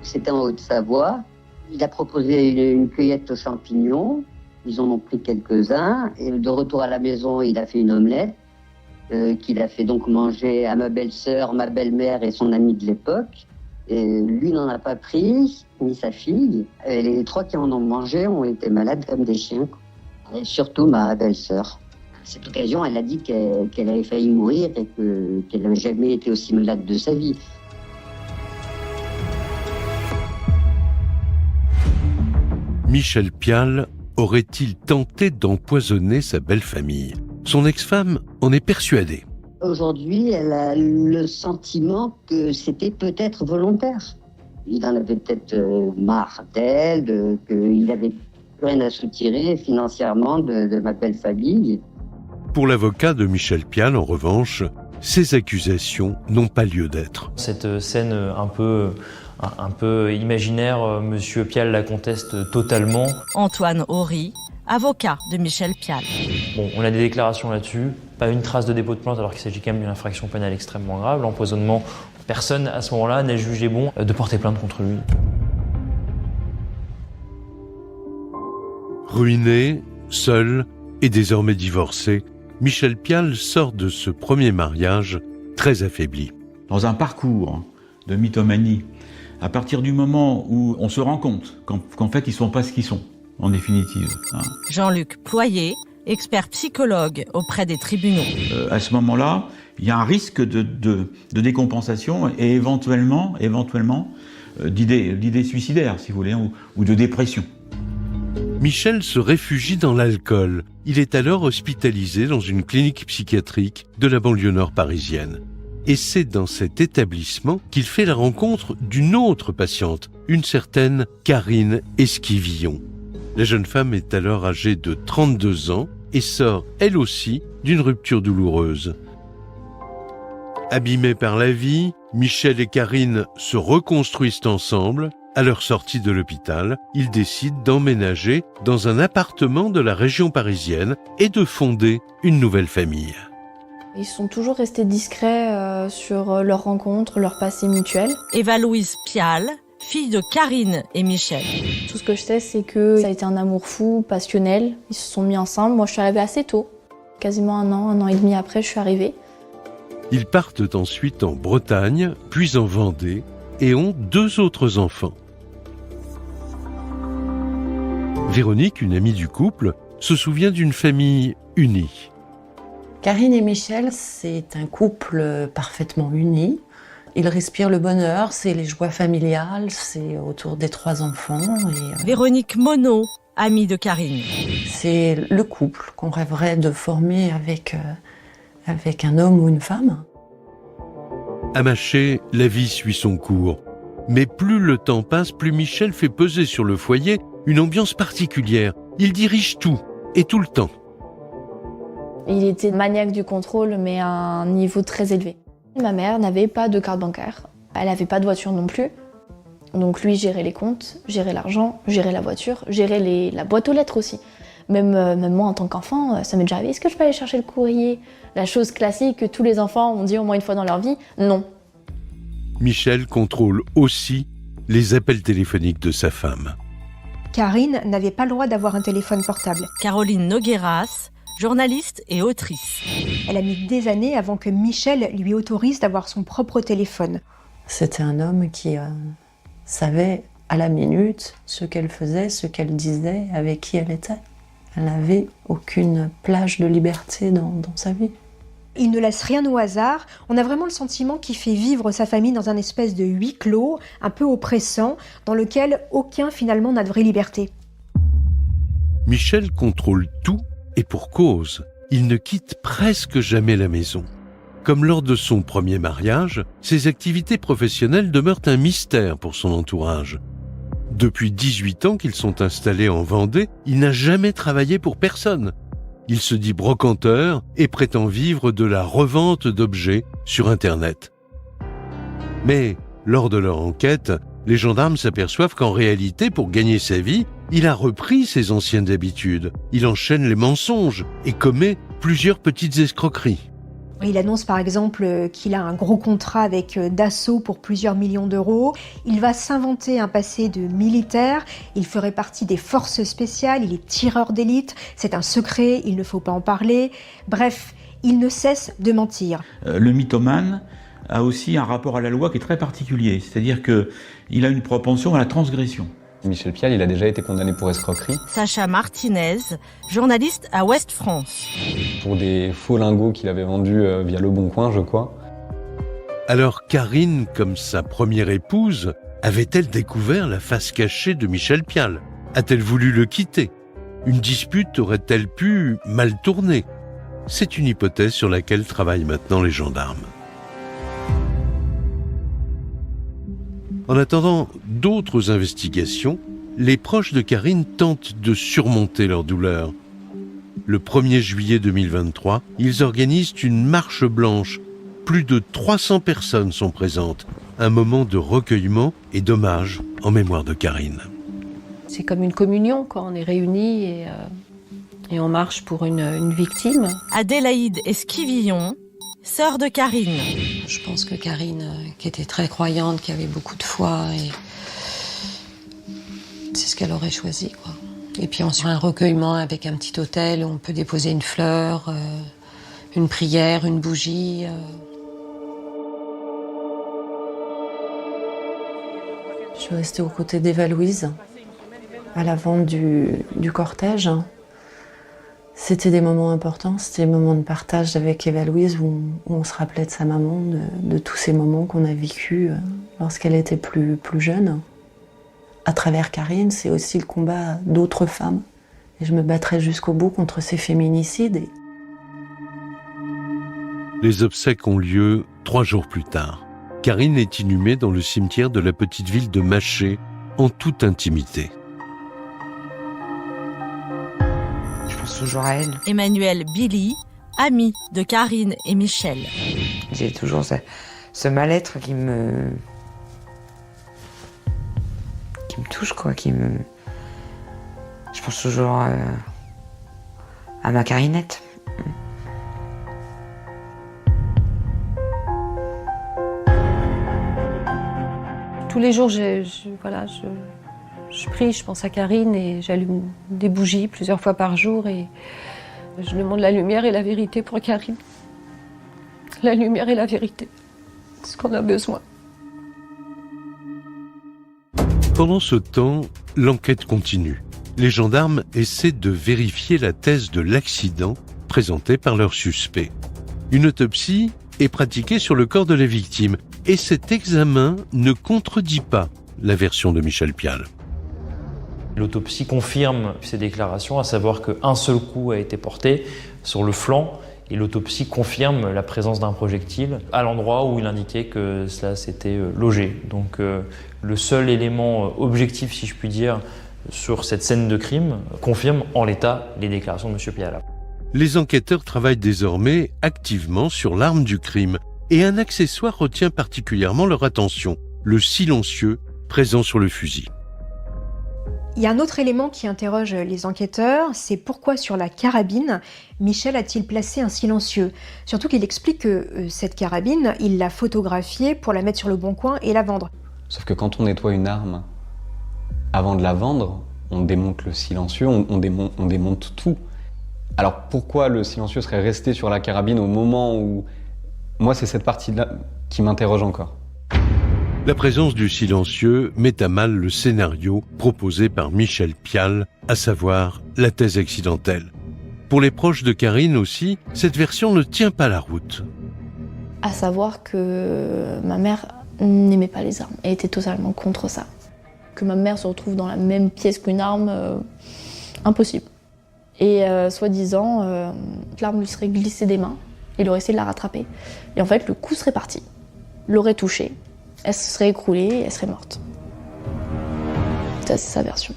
C'était en Haute-Savoie. Il a proposé une cueillette aux champignons. Ils en ont pris quelques-uns. Et de retour à la maison, il a fait une omelette. Qu'il a fait donc manger à ma belle-sœur, ma belle-mère et son ami de l'époque. Et lui n'en a pas pris, ni sa fille. Et les trois qui en ont mangé ont été malades comme des chiens. Et surtout ma belle-sœur. À cette occasion, elle a dit qu'elle avait failli mourir et qu'elle n'avait jamais été aussi malade de sa vie. Michel Pial aurait-il tenté d'empoisonner sa belle famille ? Son ex-femme en est persuadée. Aujourd'hui, elle a le sentiment que c'était peut-être volontaire. Il en avait peut-être marre d'elle, qu'il n'avait plus rien à soutirer financièrement de ma belle famille. Pour l'avocat de Michel Pial, en revanche, ces accusations n'ont pas lieu d'être. Cette scène un peu imaginaire, Monsieur Pial la conteste totalement. Antoine Horry, avocat de Michel Pial. Bon, on a des déclarations là-dessus, pas une trace de dépôt de plainte alors qu'il s'agit quand même d'une infraction pénale extrêmement grave, l'empoisonnement. Personne à ce moment-là n'a jugé bon de porter plainte contre lui. Ruiné, seul et désormais divorcé, Michel Pial sort de ce premier mariage très affaibli. Dans un parcours de mythomanie, à partir du moment où on se rend compte qu'en fait ils ne sont pas ce qu'ils sont, en définitive. Jean-Luc Ployer, expert psychologue auprès des tribunaux. À ce moment-là, il y a un risque de décompensation et éventuellement d'idées suicidaires, si vous voulez, ou de dépression. Michel se réfugie dans l'alcool. Il est alors hospitalisé dans une clinique psychiatrique de la banlieue nord parisienne. Et c'est dans cet établissement qu'il fait la rencontre d'une autre patiente, une certaine Karine Esquivillon. La jeune femme est alors âgée de 32 ans et sort, elle aussi, d'une rupture douloureuse. Abîmés par la vie, Michel et Karine se reconstruisent ensemble. À leur sortie de l'hôpital, ils décident d'emménager dans un appartement de la région parisienne et de fonder une nouvelle famille. Ils sont toujours restés discrets sur leur rencontre, leur passé mutuel. Eva-Louise Pial, fille de Karine et Michel. Tout ce que je sais, c'est que ça a été un amour fou, passionnel. Ils se sont mis ensemble. Moi, je suis arrivée assez tôt. Quasiment un an et demi après, je suis arrivée. Ils partent ensuite en Bretagne, puis en Vendée, et ont 2 autres enfants. Véronique, une amie du couple, se souvient d'une famille unie. Karine et Michel, c'est un couple parfaitement uni. Ils respirent le bonheur, c'est les joies familiales, c'est autour des 3 enfants. Véronique Monod, amie de Karine. C'est le couple qu'on rêverait de former avec un homme ou une femme. À Maché, la vie suit son cours. Mais plus le temps passe, plus Michel fait peser sur le foyer une ambiance particulière. Il dirige tout, et tout le temps. Il était maniaque du contrôle, mais à un niveau très élevé. Ma mère n'avait pas de carte bancaire. Elle n'avait pas de voiture non plus. Donc lui gérait les comptes, gérait l'argent, gérait la voiture, gérait la boîte aux lettres aussi. Même moi, en tant qu'enfant, ça m'est déjà arrivé. Est-ce que je peux aller chercher le courrier? La chose classique que tous les enfants ont dit au moins une fois dans leur vie, non. Michel contrôle aussi les appels téléphoniques de sa femme. Karine n'avait pas le droit d'avoir un téléphone portable. Caroline Nogueras, journaliste et autrice. Elle a mis des années avant que Michel lui autorise d'avoir son propre téléphone. C'était un homme qui savait à la minute ce qu'elle faisait, ce qu'elle disait, avec qui elle était. Elle n'avait aucune plage de liberté dans sa vie. Il ne laisse rien au hasard. On a vraiment le sentiment qu'il fait vivre sa famille dans un espèce de huis clos, un peu oppressant, dans lequel aucun finalement n'a de vraie liberté. Michel contrôle tout et pour cause. Il ne quitte presque jamais la maison. Comme lors de son premier mariage, ses activités professionnelles demeurent un mystère pour son entourage. Depuis 18 ans qu'ils sont installés en Vendée, il n'a jamais travaillé pour personne. Il se dit brocanteur et prétend vivre de la revente d'objets sur Internet. Mais, lors de leur enquête, les gendarmes s'aperçoivent qu'en réalité, pour gagner sa vie, il a repris ses anciennes habitudes. Il enchaîne les mensonges et commet plusieurs petites escroqueries. Il annonce par exemple qu'il a un gros contrat avec Dassault pour plusieurs millions d'euros. Il va s'inventer un passé de militaire. Il ferait partie des forces spéciales. Il est tireur d'élite. C'est un secret, il ne faut pas en parler. Bref, il ne cesse de mentir. Le mythomane a aussi un rapport à la loi qui est très particulier. C'est-à-dire qu'il a une propension à la transgression. Michel Pial, il a déjà été condamné pour escroquerie. Sacha Martinez, journaliste à Ouest France. Pour des faux lingots qu'il avait vendus via Le Bon Coin, je crois. Alors Karine, comme sa première épouse, avait-elle découvert la face cachée de Michel Pial? A-t-elle voulu le quitter? Une dispute aurait-elle pu mal tourner? C'est une hypothèse sur laquelle travaillent maintenant les gendarmes. En attendant d'autres investigations, les proches de Karine tentent de surmonter leur douleur. Le 1er juillet 2023, ils organisent une marche blanche Plus de 300 personnes sont présentes. Un moment de recueillement et d'hommage en mémoire de Karine. C'est comme une communion quand on est réunis et on marche pour une victime. Adélaïde Esquivillon, sœur de Karine. Je pense que Karine, qui était très croyante, qui avait beaucoup de foi, et c'est ce qu'elle aurait choisi, quoi. Et puis ensuite un recueillement avec un petit autel où on peut déposer une fleur, une prière, une bougie. Je suis restée aux côtés d'Eva Louise à l'avant du cortège. C'était des moments importants, c'était des moments de partage avec Eva Louise où on se rappelait de sa maman, de tous ces moments qu'on a vécus lorsqu'elle était plus jeune. À travers Karine, c'est aussi le combat d'autres femmes. Et je me battrai jusqu'au bout contre ces féminicides. Les obsèques ont lieu 3 jours plus tard. Karine est inhumée dans le cimetière de la petite ville de Maché, en toute intimité. Je pense toujours à elle. Emmanuel Billy, ami de Karine et Michel. J'ai toujours ce mal-être qui me touche, quoi, Je pense toujours à ma Karinette. Tous les jours, je prie, je pense à Karine et j'allume des bougies plusieurs fois par jour et je demande la lumière et la vérité pour Karine. La lumière et la vérité, c'est ce qu'on a besoin. Pendant ce temps, l'enquête continue. Les gendarmes essaient de vérifier la thèse de l'accident présentée par leur suspect. Une autopsie est pratiquée sur le corps de la victime et cet examen ne contredit pas la version de Michel Pial. L'autopsie confirme ces déclarations, à savoir qu'un seul coup a été porté sur le flanc et l'autopsie confirme la présence d'un projectile à l'endroit où il indiquait que cela s'était logé. Donc le seul élément objectif, si je puis dire, sur cette scène de crime confirme en l'état les déclarations de M. Pial. Les enquêteurs travaillent désormais activement sur l'arme du crime et un accessoire retient particulièrement leur attention, le silencieux présent sur le fusil. Il y a un autre élément qui interroge les enquêteurs, c'est pourquoi sur la carabine, Michel a-t-il placé un silencieux? Surtout qu'il explique que cette carabine, il l'a photographiée pour la mettre sur le bon coin et la vendre. Sauf que quand on nettoie une arme, avant de la vendre, on démonte le silencieux, on démonte tout. Alors pourquoi le silencieux serait resté sur la carabine au moment où... Moi, c'est cette partie-là qui m'interroge encore. La présence du silencieux met à mal le scénario proposé par Michel Pial, à savoir la thèse accidentelle. Pour les proches de Karine aussi, cette version ne tient pas la route. À savoir que ma mère n'aimait pas les armes et était totalement contre ça. Que ma mère se retrouve dans la même pièce qu'une arme, impossible. Et soi-disant, l'arme lui serait glissée des mains, il aurait essayé de la rattraper. Et en fait, le coup serait parti, l'aurait touchée, elle se serait écroulée et elle serait morte. Ça, c'est sa version.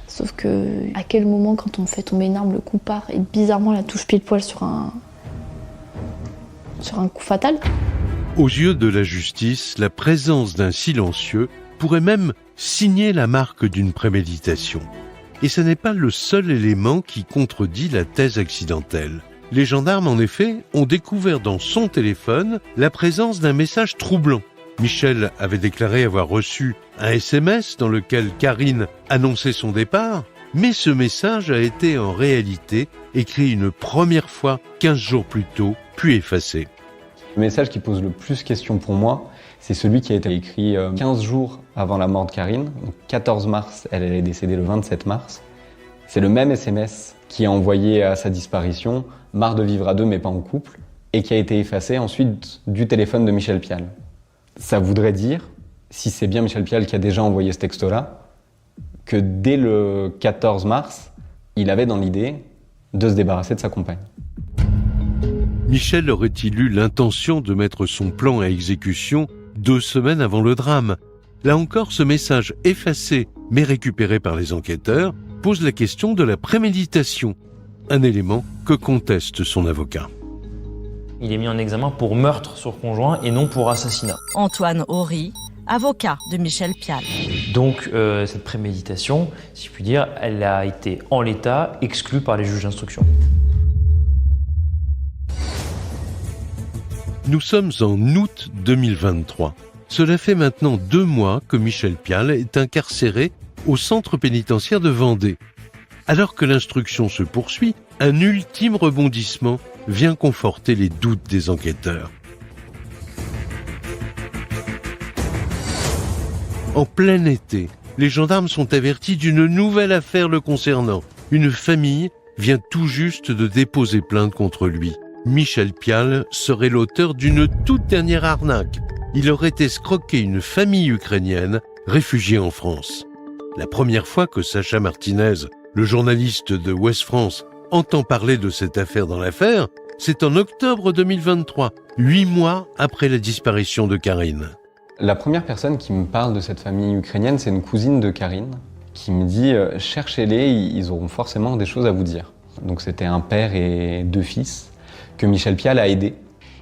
Sauf que, à quel moment, quand on fait tomber une arme, le coup part et bizarrement, elle touche pile poil sur un coup fatal. Aux yeux de la justice, la présence d'un silencieux pourrait même signer la marque d'une préméditation. Et ce n'est pas le seul élément qui contredit la thèse accidentelle. Les gendarmes, en effet, ont découvert dans son téléphone la présence d'un message troublant. Michel avait déclaré avoir reçu un SMS dans lequel Karine annonçait son départ, mais ce message a été en réalité écrit une première fois 15 jours plus tôt, puis effacé. Le message qui pose le plus question pour moi, c'est celui qui a été écrit 15 jours avant la mort de Karine, donc 14 mars, elle est décédée le 27 mars. C'est le même SMS qui a envoyé à sa disparition « Marre de vivre à deux mais pas en couple » et qui a été effacé ensuite du téléphone de Michel Pial. Ça voudrait dire, si c'est bien Michel Pial qui a déjà envoyé ce texto-là, que dès le 14 mars, il avait dans l'idée de se débarrasser de sa compagne. Michel aurait-il eu l'intention de mettre son plan à exécution 2 semaines avant le drame? Là encore, ce message effacé mais récupéré par les enquêteurs pose la question de la préméditation, un élément que conteste son avocat. Il est mis en examen pour meurtre sur conjoint et non pour assassinat. Antoine Horry, avocat de Michel Pial. Donc cette préméditation, si je puis dire, elle a été en l'état exclue par les juges d'instruction. Nous sommes en août 2023. Cela fait maintenant 2 mois que Michel Pial est incarcéré au centre pénitentiaire de Vendée. Alors que l'instruction se poursuit, un ultime rebondissement vient conforter les doutes des enquêteurs. En plein été, les gendarmes sont avertis d'une nouvelle affaire le concernant. Une famille vient tout juste de déposer plainte contre lui. Michel Pial serait l'auteur d'une toute dernière arnaque. Il aurait escroqué une famille ukrainienne réfugiée en France. La première fois que Sacha Martinez, le journaliste de Ouest France, entend parler de cette affaire dans l'affaire, c'est en octobre 2023, 8 mois après la disparition de Karine. La première personne qui me parle de cette famille ukrainienne, c'est une cousine de Karine, qui me dit « Cherchez-les, ils auront forcément des choses à vous dire ». Donc c'était un père et 2 fils que Michel Pial a aidés.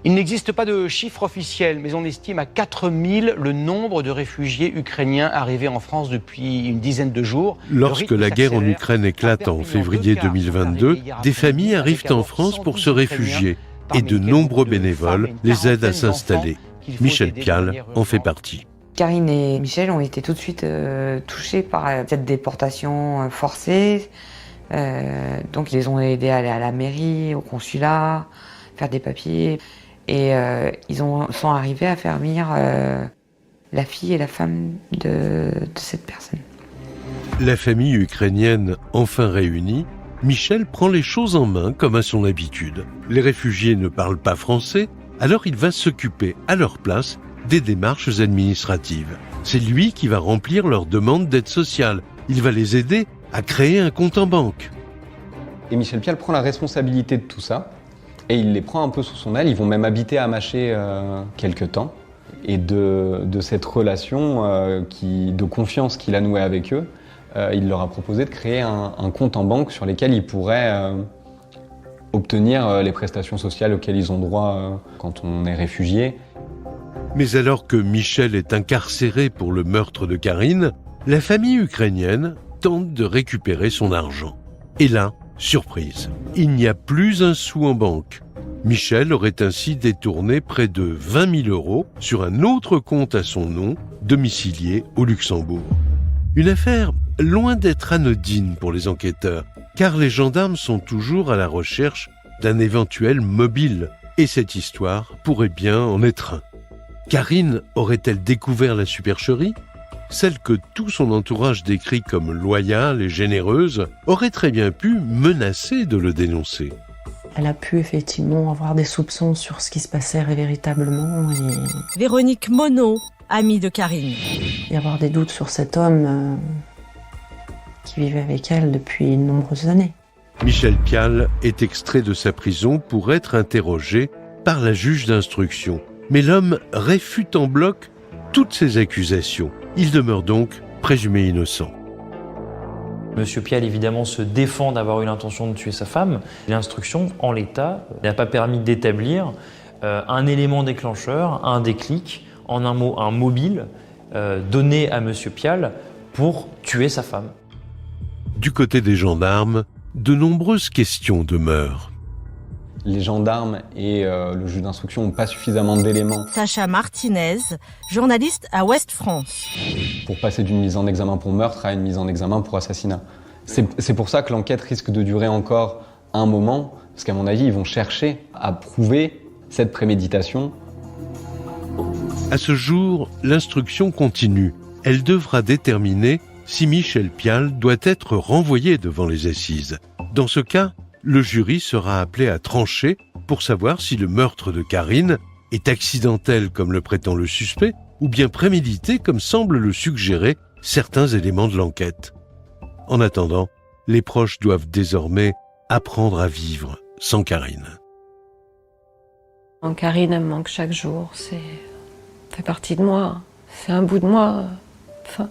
Il n'existe pas de chiffre officiel, mais on estime à 4000 le nombre de réfugiés ukrainiens arrivés en France depuis une dizaine de jours. Lorsque la guerre en Ukraine éclate en février 2022, des familles arrivent en France pour se réfugier et de nombreux bénévoles les aident à s'installer. Michel Pial en fait partie. Karine et Michel ont été tout de suite touchés par cette déportation forcée. Donc ils les ont aidés à aller à la mairie, au consulat, faire des papiers. Et ils sont arrivés à faire venir la fille et la femme de cette personne. La famille ukrainienne enfin réunie, Michel prend les choses en main comme à son habitude. Les réfugiés ne parlent pas français, alors il va s'occuper à leur place des démarches administratives. C'est lui qui va remplir leur demande d'aide sociale. Il va les aider à créer un compte en banque. Et Michel Pial prend la responsabilité de tout ça, et il les prend un peu sous son aile. Ils vont même habiter à Maché quelque temps. Et de cette relation de confiance qu'il a nouée avec eux, il leur a proposé de créer un compte en banque sur lequel ils pourraient obtenir les prestations sociales auxquelles ils ont droit quand on est réfugié. Mais alors que Michel est incarcéré pour le meurtre de Karine, la famille ukrainienne tente de récupérer son argent. Et là, surprise, il n'y a plus un sou en banque. Michel aurait ainsi détourné près de 20 000 € sur un autre compte à son nom, domicilié au Luxembourg. Une affaire loin d'être anodine pour les enquêteurs, car les gendarmes sont toujours à la recherche d'un éventuel mobile. Et cette histoire pourrait bien en être un. Karine aurait-elle découvert la supercherie ? Celle que tout son entourage décrit comme loyale et généreuse aurait très bien pu menacer de le dénoncer. Elle a pu effectivement avoir des soupçons sur ce qui se passait véritablement et Véronique Monod, amie de Karine. y avoir des doutes sur cet homme qui vivait avec elle depuis de nombreuses années. Michel Pial est extrait de sa prison pour être interrogé par la juge d'instruction. Mais l'homme réfute en bloc toutes ces accusations. Il demeure donc présumé innocent. Monsieur Pial, évidemment, se défend d'avoir eu l'intention de tuer sa femme. L'instruction, en l'état, n'a pas permis d'établir un élément déclencheur, un déclic, en un mot, un mobile, donné à Monsieur Pial pour tuer sa femme. Du côté des gendarmes, de nombreuses questions demeurent. Les gendarmes et le juge d'instruction n'ont pas suffisamment d'éléments Sacha Martinez, journaliste à Ouest France. pour passer d'une mise en examen pour meurtre à une mise en examen pour assassinat. C'est pour ça que l'enquête risque de durer encore un moment, parce qu'à mon avis, ils vont chercher à prouver cette préméditation. À ce jour, l'instruction continue. Elle devra déterminer si Michel Pial doit être renvoyé devant les assises. Dans ce cas, le jury sera appelé à trancher pour savoir si le meurtre de Karine est accidentel comme le prétend le suspect ou bien prémédité comme semblent le suggérer certains éléments de l'enquête. En attendant, les proches doivent désormais apprendre à vivre sans Karine. Karine, elle me manque chaque jour, ça fait partie de moi, c'est un bout de moi. Enfin.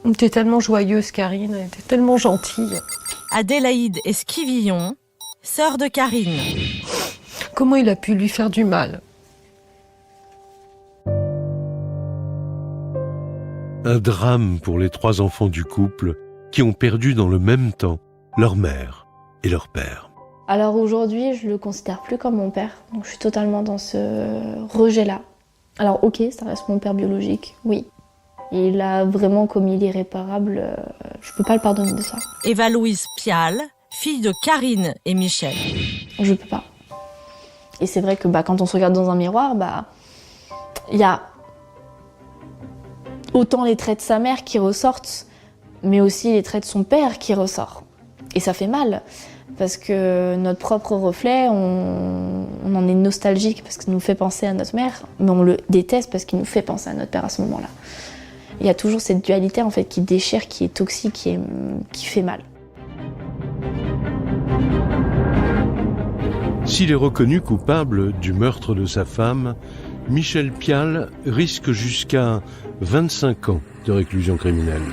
Elle était tellement joyeuse, Karine, elle était tellement gentille. Adélaïde Esquivillon, sœur de Karine. Comment il a pu lui faire du mal? Un drame pour les 3 enfants du couple qui ont perdu dans le même temps leur mère et leur père. Alors aujourd'hui, je le considère plus comme mon père, donc je suis totalement dans ce rejet-là. Alors ok, ça reste mon père biologique, oui. Il a vraiment commis l'irréparable, je peux pas le pardonner de ça. Eva-Louise Pial, fille de Karine et Michel. Je peux pas. Et c'est vrai que quand on se regarde dans un miroir, il y a autant les traits de sa mère qui ressortent, mais aussi les traits de son père qui ressortent. Et ça fait mal, parce que notre propre reflet, on en est nostalgique parce que ça nous fait penser à notre mère, mais on le déteste parce qu'il nous fait penser à notre père à ce moment-là. Il y a toujours cette dualité en fait qui déchire, qui est toxique, qui fait mal. S'il est reconnu coupable du meurtre de sa femme, Michel Pial risque jusqu'à 25 ans de réclusion criminelle.